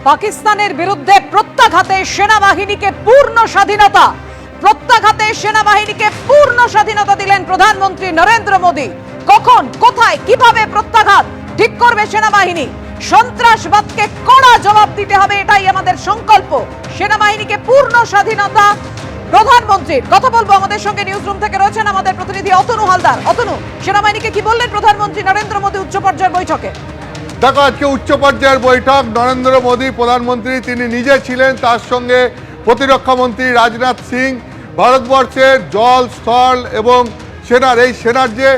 পাকিস্তানের বিরুদ্ধে প্রত্যাঘাতে সেনাবাহিনীকে পূর্ণ স্বাধীনতা, প্রত্যাঘাতে সেনাবাহিনীকে পূর্ণ স্বাধীনতা দিলেন প্রধানমন্ত্রী নরেন্দ্র মোদী। কখন, কোথায়, কিভাবে প্রত্যাঘাত ঠিক করবে সেনাবাহিনী? সন্ত্রাসবাদকে কড়া জবাব দিতে হবে, এটাই আমাদের সংকল্প। সেনাবাহিনীকে পূর্ণ স্বাধীনতা প্রধানমন্ত্রীর। কথা বলবো, আমাদের সঙ্গে নিউজ রুম থেকে রয়েছেন আমাদের প্রতিনিধি অতনু হালদার। অতনু, সেনাবাহিনীকে কি বললেন প্রধানমন্ত্রী নরেন্দ্র মোদী উচ্চ পর্যায়ের বৈঠকে? দেখো, আজকে উচ্চ পর্যায়ের বৈঠক। নরেন্দ্র মোদী প্রধানমন্ত্রী তিনি নিজে ছিলেন, তার সঙ্গে প্রতিরক্ষা মন্ত্রী রাজনাথ সিং। ভারতবর্ষের জল, স্থল এবং সেনার এই সেনার যে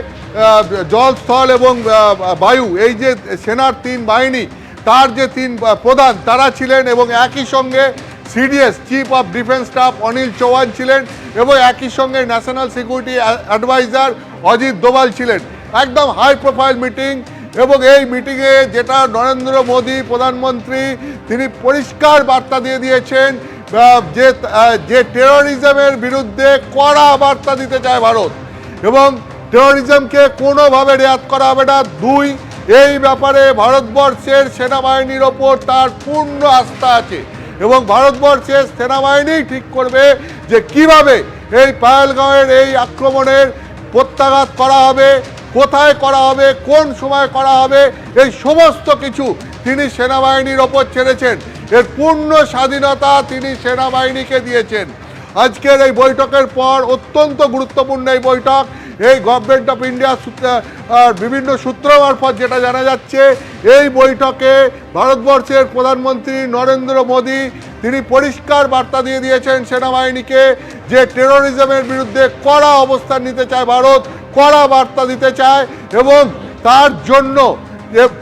জল, স্থল এবং বায়ু, এই যে সেনার তিন বাহিনী, তার যে তিন প্রধান তারা ছিলেন, এবং একই সঙ্গে CDS chief of defence staff Anil Chauhan ছিলেন, এবং একই সঙ্গে national security adviser Ajit Doval ছিলেন। একদম হাই প্রোফাইল মিটিং। এবং এই মিটিংয়ে যেটা নরেন্দ্র মোদী প্রধানমন্ত্রী তিনি পরিষ্কার বার্তা দিয়ে দিয়েছেন যে টেরোরিজমের বিরুদ্ধে কড়া বার্তা দিতে চায় ভারত, এবং টেরোরিজমকে কোনোভাবে রেয়াত করা হবে না। দুই, এই ব্যাপারে ভারতবর্ষের সেনাবাহিনীর ওপর তার পূর্ণ আস্থা আছে, এবং ভারতবর্ষের সেনাবাহিনী ঠিক করবে যে কিভাবে এই পাহেলগাঁওয়ের এই আক্রমণের প্রত্যাঘাত করা হবে, কোথায় করা হবে, কোন সময় করা হবে, এই সমস্ত কিছু তিনি সেনাবাহিনীর ওপর ছেড়েছেন। এর পূর্ণ স্বাধীনতা তিনি সেনাবাহিনীকে দিয়েছেন। আজকের এই বৈঠকের পর অত্যন্ত গুরুত্বপূর্ণ এই বৈঠক। এই গভর্নমেন্ট অফ ইন্ডিয়া বিভিন্ন সূত্র মারফত যেটা জানা যাচ্ছে, এই বৈঠকে ভারতবর্ষের প্রধানমন্ত্রী নরেন্দ্র মোদী তিনি পরিষ্কার বার্তা দিয়ে দিয়েছেন সেনাবাহিনীকে যে টেরোরিজমের বিরুদ্ধে কড়া অবস্থান নিতে চায় ভারত, কড়া বার্তা দিতে চায়, এবং তার জন্য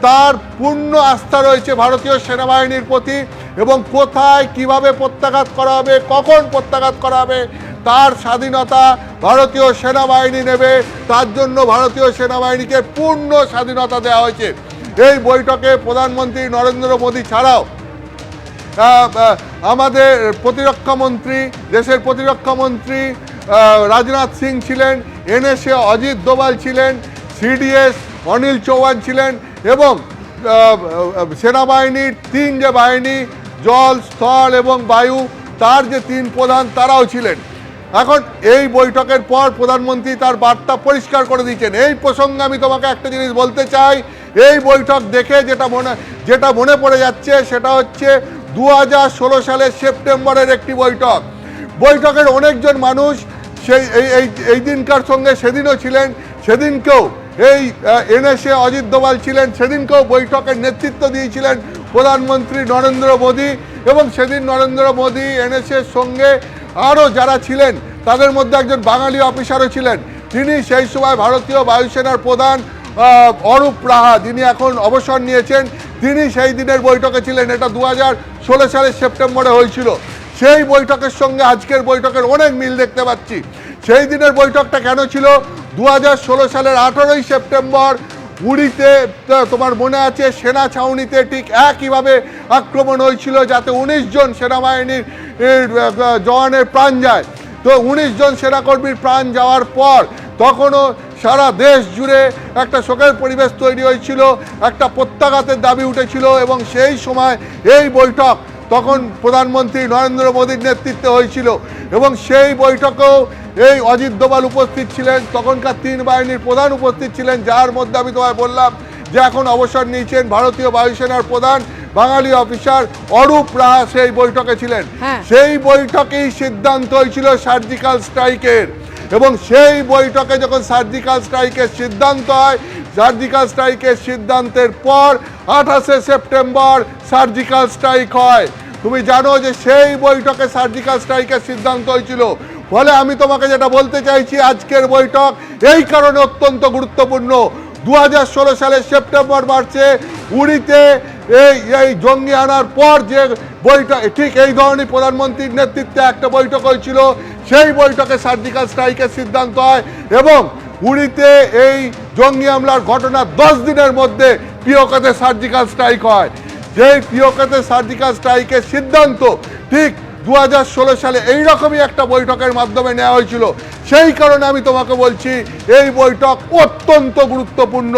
তার পূর্ণ আস্থা রয়েছে ভারতীয় সেনাবাহিনীর প্রতি। এবং কোথায় কিভাবে প্রত্যাঘাত করা হবে, কখন প্রত্যাঘাত করা হবে, তার স্বাধীনতা ভারতীয় সেনাবাহিনী নেবে। তার জন্য ভারতীয় সেনাবাহিনীকে পূর্ণ স্বাধীনতা দেওয়া হয়েছে। এই বৈঠকে প্রধানমন্ত্রী নরেন্দ্র মোদী ছাড়াও আমাদের দেশের প্রতিরক্ষা মন্ত্রী রাজনাথ সিং ছিলেন, এনএসএ অজিত দোভাল ছিলেন, সিডিএস অনিল চৌহান ছিলেন, এবং সেনাবাহিনীর তিন যে বাহিনী জল, স্থল এবং বায়ু, তার যে তিন প্রধান তারাও ছিলেন। এখন এই বৈঠকের পর প্রধানমন্ত্রী তার বার্তা পরিষ্কার করে দিয়েছেন। এই প্রসঙ্গে আমি তোমাকে একটা জিনিস বলতে চাই। এই বৈঠক দেখে যেটা মনে পড়ে যাচ্ছে সেটা হচ্ছে 2016 সালের সেপ্টেম্বরের একটি বৈঠকের অনেকজন মানুষ এই দিনকার সঙ্গে সেদিনও ছিলেন। সেদিনকেও এই এনএসএ অজিত দোভাল ছিলেন, সেদিনকেও বৈঠকের নেতৃত্ব দিয়েছিলেন প্রধানমন্ত্রী নরেন্দ্র মোদী। এবং সেদিন নরেন্দ্র মোদী এনএসএর সঙ্গে আরও যারা ছিলেন তাদের মধ্যে একজন বাঙালি অফিসারও ছিলেন। তিনি সেই সময় ভারতীয় বায়ুসেনার প্রধান অরূপ রাহা, যিনি এখন অবসর নিয়েছেন, তিনি সেই দিনের বৈঠকে ছিলেন। এটা 2016 সালের সেপ্টেম্বরে হয়েছিল। সেই বৈঠকের সঙ্গে আজকের বৈঠকের অনেক মিল দেখতে পাচ্ছি। সেই দিনের বৈঠকটা কেন ছিল? 2016 সালের 18ই সেপ্টেম্বর উড়িতে, তোমার মনে আছে, সেনা ছাউনিতে ঠিক একইভাবে আক্রমণ হয়েছিল, যাতে 19 জন সেনাবাহিনীর জওয়ানের প্রাণ যায়। তো 19 জন সেনাকর্মীর প্রাণ যাওয়ার পর তখনও সারা দেশ জুড়ে একটা শোকের পরিবেশ তৈরি হয়েছিল, একটা প্রত্যাঘাতের দাবি উঠেছিল। এবং সেই সময় এই বৈঠক তখন প্রধানমন্ত্রী নরেন্দ্র মোদীর নেতৃত্বে হয়েছিল, এবং সেই বৈঠকেও এই অজিত দোভাল উপস্থিত ছিলেন, তখনকার তিন বাহিনীর প্রধান উপস্থিত ছিলেন, যার মধ্যে আমি তোমায় বললাম যে এখন অবসর নিয়েছেন ভারতীয় বায়ুসেনার প্রধান বাঙালি অফিসার অরূপ রাহা সেই বৈঠকে ছিলেন। সেই বৈঠকেই সিদ্ধান্ত হয়েছিল সার্জিক্যাল স্ট্রাইকের, এবং সেই বৈঠকে যখন সার্জিক্যাল স্ট্রাইকের সিদ্ধান্ত হয়, সার্জিক্যাল স্ট্রাইকের সিদ্ধান্তের পর 28শে সেপ্টেম্বর সার্জিক্যাল স্ট্রাইক হয়। তুমি জানো যে সেই বৈঠকে সার্জিক্যাল স্ট্রাইকের সিদ্ধান্ত হয়েছিল। ফলে আমি তোমাকে যেটা বলতে চাইছি, আজকের বৈঠক এই কারণে অত্যন্ত গুরুত্বপূর্ণ। 2016 সালের সেপ্টেম্বর মাসে উড়িতে এই জঙ্গি আনার পর যে বৈঠক, ঠিক এই ধরনের প্রধানমন্ত্রীর নেতৃত্বে একটা বৈঠক হয়েছিল, সেই বৈঠকে সার্জিক্যাল স্ট্রাইকের সিদ্ধান্ত হয়, এবং উড়িতে এই জঙ্গি হামলার ঘটনা 10 দিনের মধ্যে পিওকেতে সার্জিক্যাল স্ট্রাইক হয়। যেই পিওকেতে সার্জিক্যাল স্ট্রাইকের সিদ্ধান্ত ঠিক 2016 সালে এইরকমই একটা বৈঠকের মাধ্যমে নেওয়া হয়েছিল। সেই কারণে আমি তোমাকে বলছি এই বৈঠক অত্যন্ত গুরুত্বপূর্ণ।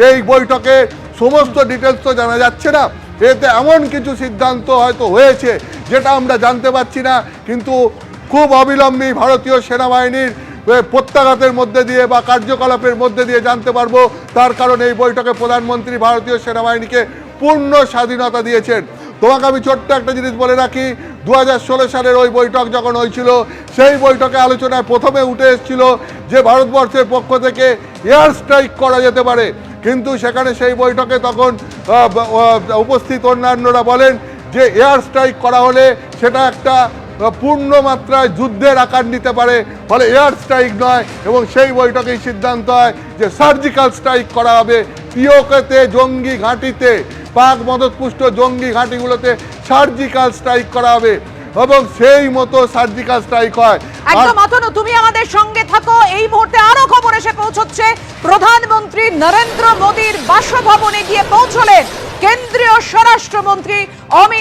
এই বৈঠকে সমস্ত ডিটেলস তো জানা যাচ্ছে না, এতে এমন কিছু সিদ্ধান্ত হয়তো হয়েছে যেটা আমরা জানতে পারছি না, কিন্তু খুব অবিলম্বে ভারতীয় সেনাবাহিনীর প্রত্যাঘাতের মধ্যে দিয়ে বা কার্যকলাপের মধ্যে দিয়ে জানতে পারবো। তার কারণ এই বৈঠকে প্রধানমন্ত্রী ভারতীয় সেনাবাহিনীকে পূর্ণ স্বাধীনতা দিয়েছেন। তোমাকে আমি ছোট্ট একটা জিনিস বলে রাখি, 2016 সালের ওই বৈঠক যখন হয়েছিল, সেই বৈঠকে আলোচনায় প্রথমে উঠে এসেছিল যে ভারতবর্ষের পক্ষ থেকে এয়ার স্ট্রাইক করা যেতে পারে, কিন্তু সেখানে সেই বৈঠকে তখন উপস্থিত অন্যান্যরা বলেন যে এয়ার স্ট্রাইক করা হলে সেটা একটা পূর্ণ মাত্রায় যুদ্ধের আকার নিতে পারে, ফলে এয়ার স্ট্রাইক নয়। এবং সেই বৈঠকেই সিদ্ধান্ত হয় যে সার্জিক্যাল স্ট্রাইক করা হবে। পিওকেতে জঙ্গি ঘাঁটিতে, পাক মদতপুষ্ট জঙ্গি ঘাঁটিগুলোতে সার্জিক্যাল স্ট্রাইক করা হবে এবং সেই মতো সার্জিক্যাল স্ট্রাইক হয়। একদম অতনু, তুমি আমাদের সঙ্গে থাকো। এই মুহূর্তে আরো খবর এসে পৌঁছচ্ছে, প্রধানমন্ত্রী নরেন্দ্র মোদীর বাসভবনে গিয়ে পৌঁছলেন কেন্দ্রীয় স্বরাষ্ট্রমন্ত্রী অমিত